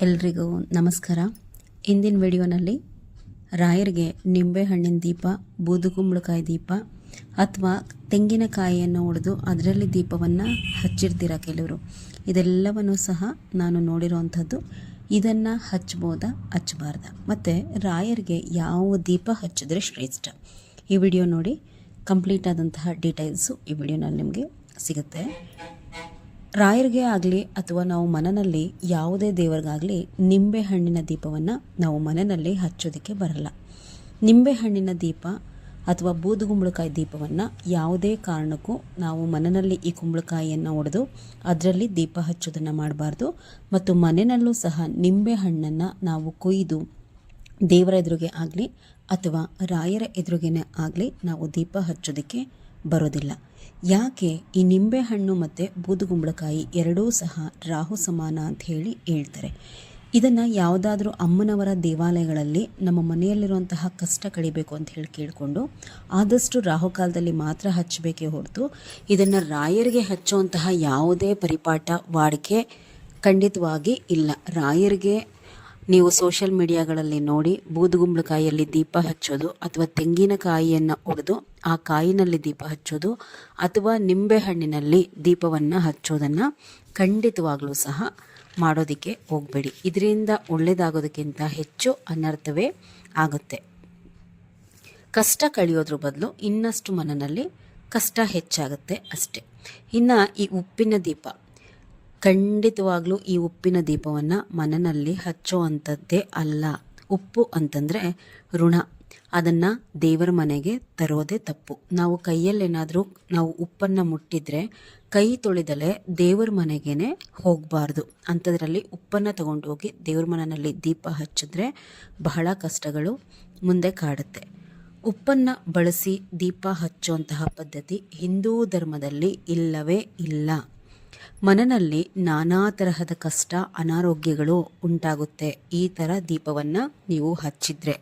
ಎಲ್ರಿಗೂ ನಮಸ್ಕಾರ. ಇಂದಿನ ವಿಡಿಯೋನಲ್ಲಿ ರಾಯರಿಗೆ ನಿಂಬೆಹಣ್ಣಿನ ದೀಪ, ಬೂದುಗುಂಬಳಕಾಯಿ ದೀಪ ಅಥವಾ ತೆಂಗಿನಕಾಯಿಯನ್ನು ಒಡೆದು ಅದರಲ್ಲಿ ದೀಪವನ್ನು ಹಚ್ಚಿರ್ತೀರ ಕೆಲವರು. ಇದೆಲ್ಲವನ್ನು ಸಹ ನಾನು ನೋಡಿರುವಂಥದ್ದು. ಇದನ್ನು ಹಚ್ಬೋದಾ ಹಚ್ಚಬಾರ್ದ, ಮತ್ತು ರಾಯರಿಗೆ ಯಾವ ದೀಪ ಹಚ್ಚಿದ್ರೆ ಶ್ರೇಷ್ಠ, ಈ ವಿಡಿಯೋ ನೋಡಿ. ಕಂಪ್ಲೀಟ್ ಆದಂತಹ ಡೀಟೇಲ್ಸು ಈ ವಿಡಿಯೋನಲ್ಲಿ ನಿಮಗೆ ಸಿಗುತ್ತೆ. ರಾಯರಿಗೆ ಆಗಲಿ ಅಥವಾ ನಾವು ಮನೆಯಲ್ಲಿ ಯಾವುದೇ ದೇವರಿಗಾಗಲಿ ನಿಂಬೆಹಣ್ಣಿನ ದೀಪವನ್ನು ನಾವು ಮನೆಯಲ್ಲಿ ಹಚ್ಚೋದಕ್ಕೆ ಬರಲ್ಲ. ನಿಂಬೆಹಣ್ಣಿನ ದೀಪ ಅಥವಾ ಬೂದುಗುಂಬಳಕಾಯಿ ದೀಪವನ್ನು ಯಾವುದೇ ಕಾರಣಕ್ಕೂ ನಾವು ಮನೆಯಲ್ಲಿ ಈ ಕುಂಬಳಕಾಯಿಯನ್ನು ಒಡೆದು ಅದರಲ್ಲಿ ದೀಪ ಹಚ್ಚೋದನ್ನು ಮಾಡಬಾರ್ದು. ಮತ್ತು ಮನೆಯಲ್ಲೂ ಸಹ ನಿಂಬೆಹಣ್ಣನ್ನು ನಾವು ಕೊಯ್ದು ದೇವರ ಎದುರಿಗೆ ಆಗಲಿ ಅಥವಾ ರಾಯರ ಎದುರಿಗೇ ಆಗಲಿ ನಾವು ದೀಪ ಹಚ್ಚೋದಕ್ಕೆ ಬರೋದಿಲ್ಲ. ಯಾಕೆ? ಈ ನಿಂಬೆಹಣ್ಣು ಮತ್ತು ಬೂದುಗುಂಬಳಕಾಯಿ ಎರಡೂ ಸಹ ರಾಹು ಸಮಾನ ಅಂತ ಹೇಳಿ ಹೇಳ್ತಾರೆ. ಇದನ್ನು ಯಾವುದಾದ್ರೂ ಅಮ್ಮನವರ ದೇವಾಲಯಗಳಲ್ಲಿ ನಮ್ಮ ಮನೆಯಲ್ಲಿರುವಂತಹ ಕಷ್ಟ ಕಡಿಬೇಕು ಅಂತ ಹೇಳಿ ಕೇಳಿಕೊಂಡು ಆದಷ್ಟು ರಾಹುಕಾಲದಲ್ಲಿ ಮಾತ್ರ ಹಚ್ಚಬೇಕೇ ಹೊರತು ಇದನ್ನು ರಾಯರಿಗೆ ಹಚ್ಚುವಂತಹ ಯಾವುದೇ ಪರಿಪಾಠ ವಾಡಿಕೆ ಖಂಡಿತವಾಗಿ ಇಲ್ಲ. ರಾಯರಿಗೆ ನೀವು ಸೋಷಿಯಲ್ ಮೀಡಿಯಾಗಳಲ್ಲಿ ನೋಡಿ ಬೂದುಗುಂಬಳಕಾಯಿಯಲ್ಲಿ ದೀಪ ಹಚ್ಚೋದು ಅಥವಾ ತೆಂಗಿನಕಾಯಿಯನ್ನು ಒಡೆದು ಆ ಕಾಯಿನಲ್ಲಿ ದೀಪ ಹಚ್ಚೋದು ಅಥವಾ ನಿಂಬೆಹಣ್ಣಿನಲ್ಲಿ ದೀಪವನ್ನು ಹಚ್ಚೋದನ್ನು ಖಂಡಿತವಾಗಲೂ ಸಹ ಮಾಡೋದಕ್ಕೆ ಹೋಗಬೇಡಿ. ಇದರಿಂದ ಒಳ್ಳೆಯದಾಗೋದಕ್ಕಿಂತ ಹೆಚ್ಚು ಅನರ್ಥವೇ ಆಗುತ್ತೆ. ಕಷ್ಟ ಕಳೆಯೋದ್ರ ಬದಲು ಇನ್ನಷ್ಟು ಮನೆಯಲ್ಲಿ ಕಷ್ಟ ಹೆಚ್ಚಾಗುತ್ತೆ ಅಷ್ಟೆ. ಇನ್ನು ಈ ಉಪ್ಪಿನ ದೀಪ, ಖಂಡಿತವಾಗ್ಲೂ ಈ ಉಪ್ಪಿನ ದೀಪವನ್ನು ಮನೆಯಲ್ಲಿ ಹಚ್ಚೋ ಅಂಥದ್ದೇ ಅಲ್ಲ. ಉಪ್ಪು ಅಂತಂದರೆ ಋಣ, ಅದನ್ನು ದೇವರ ಮನೆಗೆ ತರೋದೇ ತಪ್ಪು. ನಾವು ಕೈಯಲ್ಲೇನಾದರೂ ನಾವು ಉಪ್ಪನ್ನು ಮುಟ್ಟಿದರೆ ಕೈ ತೊಳೆದಲೇ ದೇವರ ಮನೆಗೇ ಹೋಗಬಾರ್ದು. ಅಂಥದ್ರಲ್ಲಿ ಉಪ್ಪನ್ನು ತಗೊಂಡೋಗಿ ದೇವ್ರ ಮನೆಯಲ್ಲಿ ದೀಪ ಹಚ್ಚಿದ್ರೆ ಬಹಳ ಕಷ್ಟಗಳು ಮುಂದೆ ಕಾಡುತ್ತೆ. ಉಪ್ಪನ್ನು ಬಳಸಿ ದೀಪ ಹಚ್ಚುವಂತಹ ಪದ್ಧತಿ ಹಿಂದೂ ಧರ್ಮದಲ್ಲಿ ಇಲ್ಲವೇ ಇಲ್ಲ. ಮನೆಯಲ್ಲಿ ನಾನಾ ತರಹದ ಕಷ್ಟ ಅನಾರೋಗ್ಯಗಳು ಉಂಟಾಗುತ್ತೆ ಈ ಥರ ದೀಪವನ್ನು ನೀವು ಹಚ್ಚಿದ್ರೆ.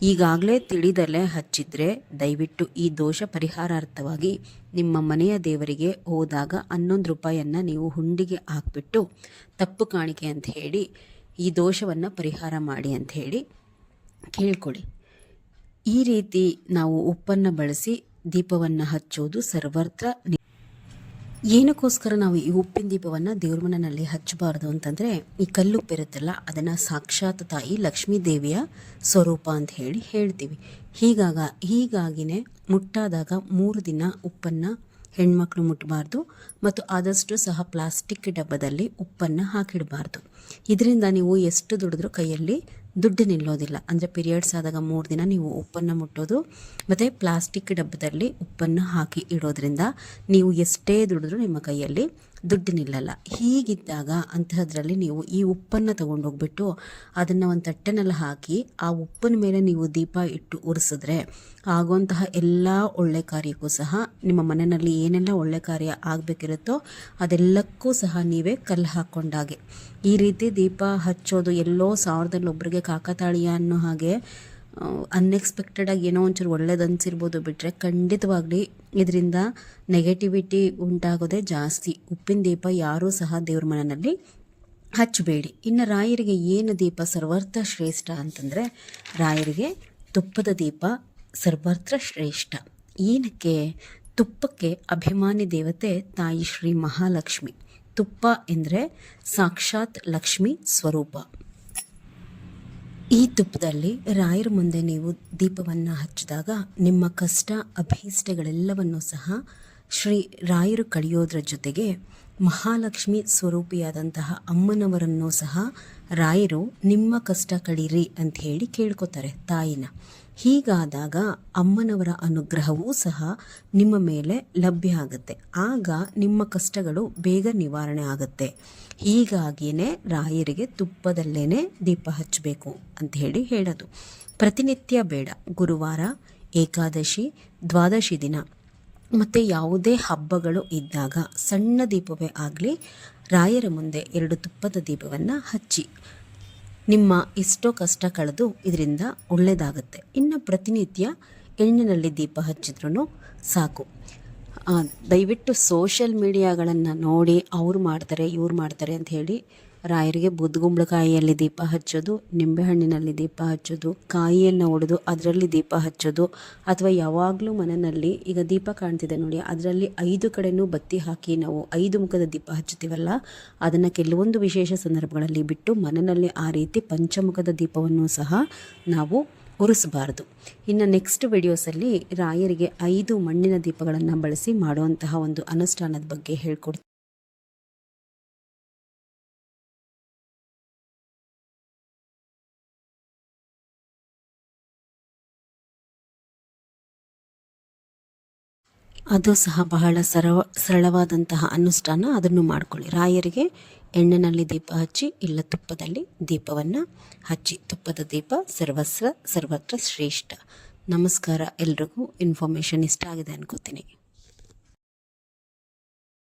ಈಗಾಗಲೇ ತಿಳಿದಲೇ ಹಚ್ಚಿದ್ರೆ ದಯವಿಟ್ಟು ಈ ದೋಷ ಪರಿಹಾರಾರ್ಥವಾಗಿ ನಿಮ್ಮ ಮನೆಯ ದೇವರಿಗೆ ಹೋದಾಗ 11 ರೂಪಾಯಿಯನ್ನು ನೀವು ಹುಂಡಿಗೆ ಹಾಕ್ಬಿಟ್ಟು ತಪ್ಪು ಕಾಣಿಕೆ ಅಂತ ಹೇಳಿ ಈ ದೋಷವನ್ನು ಪರಿಹಾರ ಮಾಡಿ ಅಂತ ಹೇಳಿ ಕೇಳ್ಕೊಳ್ಳಿ. ಈ ರೀತಿ ನಾವು ಉಪ್ಪನ್ನು ಬಳಸಿ ದೀಪವನ್ನು ಹಚ್ಚೋದು ಸರ್ವತ್ರ. ಏನಕ್ಕೋಸ್ಕರ ನಾವು ಈ ಉಪ್ಪಿನ ದೀಪವನ್ನು ದೇವ್ರ ಮನೆಯಲ್ಲಿ ಹಚ್ಚಬಾರ್ದು ಅಂತಂದರೆ, ಈ ಕಲ್ಲುಪ್ಪಿರುತ್ತಲ್ಲ ಅದನ್ನು ಸಾಕ್ಷಾತ್ ತಾಯಿ ಲಕ್ಷ್ಮೀ ದೇವಿಯ ಸ್ವರೂಪ ಅಂತ ಹೇಳಿ ಹೇಳ್ತೀವಿ. ಹೀಗಾಗಿನೇ ಮುಟ್ಟಾದಾಗ 3 ದಿನ ಉಪ್ಪನ್ನು ಹೆಣ್ಮಕ್ಳು ಮುಟ್ಟಬಾರ್ದು ಮತ್ತು ಆದಷ್ಟು ಸಹ ಪ್ಲಾಸ್ಟಿಕ್ ಡಬ್ಬದಲ್ಲಿ ಉಪ್ಪನ್ನು ಹಾಕಿಡಬಾರ್ದು. ಇದರಿಂದ ನೀವು ಎಷ್ಟು ದುಡಿದ್ರೂ ಕೈಯಲ್ಲಿ ದುಡ್ಡು ನಿಲ್ಲೋದಿಲ್ಲ. ಅಂದರೆ ಪೀರಿಯಡ್ಸ್ ಆದಾಗ 3 ದಿನ ನೀವು ಉಪ್ಪನ್ನು ಮುಟ್ಟೋದು ಮತ್ತು ಪ್ಲಾಸ್ಟಿಕ್ ಡಬ್ಬದಲ್ಲಿ ಉಪ್ಪನ್ನು ಹಾಕಿ ಇಡೋದ್ರಿಂದ ನೀವು ಎಷ್ಟೇ ದುಡಿದ್ರೂ ನಿಮ್ಮ ಕೈಯಲ್ಲಿ ದುಡ್ಡು ನಿಲ್ಲಲ್ಲ. ಹೀಗಿದ್ದಾಗ ಅಂತಹದ್ರಲ್ಲಿ ನೀವು ಈ ಉಪ್ಪನ್ನು ತೊಗೊಂಡೋಗ್ಬಿಟ್ಟು ಅದನ್ನು ಒಂದು ತಟ್ಟೆನಲ್ಲಿ ಹಾಕಿ ಆ ಉಪ್ಪಿನ ಮೇಲೆ ನೀವು ದೀಪ ಇಟ್ಟು ಉರಿಸಿದ್ರೆ ಆಗುವಂತಹ ಎಲ್ಲ ಒಳ್ಳೆ ಕಾರ್ಯಕ್ಕೂ ಸಹ ನಿಮ್ಮ ಮನೆಯಲ್ಲಿ ಏನೆಲ್ಲ ಒಳ್ಳೆ ಕಾರ್ಯ ಆಗಬೇಕಿರುತ್ತೋ ಅದೆಲ್ಲಕ್ಕೂ ಸಹ ನೀವೇ ಕಲ್ಲು ಹಾಕ್ಕೊಂಡಾಗೆ. ಈ ರೀತಿ ದೀಪ ಹಚ್ಚೋದು ಎಲ್ಲೋ 1000ದಲ್ಲಿ ಒಬ್ಬರಿಗೆ ಕಾಕತಾಳೀಯ ಅನ್ನೋ ಹಾಗೆ ಅನ್ಎಕ್ಸ್ಪೆಕ್ಟೆಡಾಗಿ ಏನೋ ಒಂಚೂರು ಒಳ್ಳೇದು ಅನಿಸಿರ್ಬೋದು, ಬಿಟ್ಟರೆ ಖಂಡಿತವಾಗ್ಲಿ ಇದರಿಂದ ನೆಗೆಟಿವಿಟಿ ಉಂಟಾಗೋದೇ ಜಾಸ್ತಿ. ಉಪ್ಪಿನ ದೀಪ ಯಾರೂ ಸಹ ದೇವ್ರ ಮನೆಯಲ್ಲಿ ಹಚ್ಚಬೇಡಿ. ಇನ್ನು ರಾಯರಿಗೆ ಏನು ದೀಪ ಸರ್ವರ್ಥ ಶ್ರೇಷ್ಠ ಅಂತಂದರೆ, ರಾಯರಿಗೆ ತುಪ್ಪದ ದೀಪ ಸರ್ವರ್ಥ ಶ್ರೇಷ್ಠ. ಏನಕ್ಕೆ? ತುಪ್ಪಕ್ಕೆ ಅಭಿಮಾನಿ ದೇವತೆ ತಾಯಿ ಶ್ರೀ ಮಹಾಲಕ್ಷ್ಮಿ. ತುಪ್ಪ ಎಂದರೆ ಸಾಕ್ಷಾತ್ ಲಕ್ಷ್ಮಿ ಸ್ವರೂಪ. ಈ ತುಪ್ಪದಲ್ಲಿ ರಾಯರ ಮುಂದೆ ನೀವು ದೀಪವನ್ನು ಹಚ್ಚಿದಾಗ ನಿಮ್ಮ ಕಷ್ಟ ಅಭೀಷ್ಟಗಳೆಲ್ಲವನ್ನೂ ಸಹ ಶ್ರೀ ರಾಯರು ಕಳೆಯೋದ್ರ ಜೊತೆಗೆ ಮಹಾಲಕ್ಷ್ಮಿ ಸ್ವರೂಪಿಯಾದಂತಹ ಅಮ್ಮನವರನ್ನು ಸಹ ರಾಯರು ನಿಮ್ಮ ಕಷ್ಟ ಕಳೀರಿ ಅಂತ ಹೇಳಿ ಕೇಳ್ಕೊತಾರೆ ತಾಯಿನ. ಹೀಗಾದಾಗ ಅಮ್ಮನವರ ಅನುಗ್ರಹವೂ ಸಹ ನಿಮ್ಮ ಮೇಲೆ ಲಭ್ಯ ಆಗುತ್ತೆ. ಆಗ ನಿಮ್ಮ ಕಷ್ಟಗಳು ಬೇಗ ನಿವಾರಣೆ ಆಗುತ್ತೆ. ಹೀಗಾಗಿಯೇ ರಾಯರಿಗೆ ತುಪ್ಪದಲ್ಲೇ ದೀಪ ಹಚ್ಚಬೇಕು ಅಂತ ಹೇಳಿ ಹೇಳೋದು. ಪ್ರತಿನಿತ್ಯ ಬೇಡ, ಗುರುವಾರ, ಏಕಾದಶಿ, ದ್ವಾದಶಿ ದಿನ ಮತ್ತು ಯಾವುದೇ ಹಬ್ಬಗಳು ಇದ್ದಾಗ ಸಣ್ಣ ದೀಪವೇ ಆಗಲಿ ರಾಯರ ಮುಂದೆ 2 ತುಪ್ಪದ ದೀಪವನ್ನು ಹಚ್ಚಿ ನಿಮ್ಮ ಎಷ್ಟೋ ಕಷ್ಟ ಕಳೆದು ಇದರಿಂದ ಒಳ್ಳೆಯದಾಗುತ್ತೆ. ಇನ್ನು ಪ್ರತಿನಿತ್ಯ ಎಣ್ಣಿನಲ್ಲಿ ದೀಪ ಹಚ್ಚಿದ್ರೂ ಸಾಕು. ದಯವಿಟ್ಟು ಸೋಷಿಯಲ್ ಮೀಡಿಯಾಗಳನ್ನು ನೋಡಿ ಅವ್ರು ಮಾಡ್ತಾರೆ ಇವ್ರು ಮಾಡ್ತಾರೆ ಅಂತ ಹೇಳಿ ರಾಯರಿಗೆ ಬೂದುಗುಂಬಳಕಾಯಿಯಲ್ಲಿ ದೀಪ ಹಚ್ಚೋದು, ನಿಂಬೆಹಣ್ಣಿನಲ್ಲಿ ದೀಪ ಹಚ್ಚೋದು, ಕಾಯಿಯನ್ನು ಒಡೆದು ಅದರಲ್ಲಿ ದೀಪ ಹಚ್ಚೋದು, ಅಥವಾ ಯಾವಾಗಲೂ ಮನೆಯಲ್ಲಿ ಈಗ ದೀಪ ಕಾಣ್ತಿದೆ ನೋಡಿ, ಅದರಲ್ಲಿ 5 ಕಡೆನೂ ಬತ್ತಿ ಹಾಕಿ ನಾವು 5 ಮುಖದ ದೀಪ ಹಚ್ಚುತ್ತೀವಲ್ಲ, ಅದನ್ನು ಕೆಲವೊಂದು ವಿಶೇಷ ಸಂದರ್ಭಗಳಲ್ಲಿ ಬಿಟ್ಟು ಮನೆಯಲ್ಲಿ ಆ ರೀತಿ ಪಂಚಮುಖದ ದೀಪವನ್ನು ಸಹ ನಾವು ಉರಿಸಬಾರ್ದು. ಇನ್ನು ನೆಕ್ಸ್ಟ್ ವಿಡಿಯೋಸಲ್ಲಿ ರಾಯರಿಗೆ 5 ಮಣ್ಣಿನ ದೀಪಗಳನ್ನು ಬಳಸಿ ಮಾಡುವಂತಹ ಒಂದು ಅನುಷ್ಠಾನದ ಬಗ್ಗೆ ಹೇಳ್ಕೊಡ್ತೀನಿ. ಅದು ಸಹ ಬಹಳ ಸರಳವಾದಂತಹ ಅನುಷ್ಠಾನ. ಅದನ್ನು ಮಾಡಿಕೊಳ್ಳಿ. ರಾಯರಿಗೆ ಎಣ್ಣೆಯಲ್ಲಿ ದೀಪ ಹಚ್ಚಿ ಇಲ್ಲ ತುಪ್ಪದಲ್ಲಿ ದೀಪವನ್ನು ಹಚ್ಚಿ. ತುಪ್ಪದ ದೀಪ ಸರ್ವತ್ರ ಶ್ರೇಷ್ಠ. ನಮಸ್ಕಾರ. ಎಲ್ರಿಗೂ ಇನ್ಫಾರ್ಮೇಷನ್ ಇಷ್ಟ ಆಗಿದೆ ಅನ್ಕೋತೀನಿ.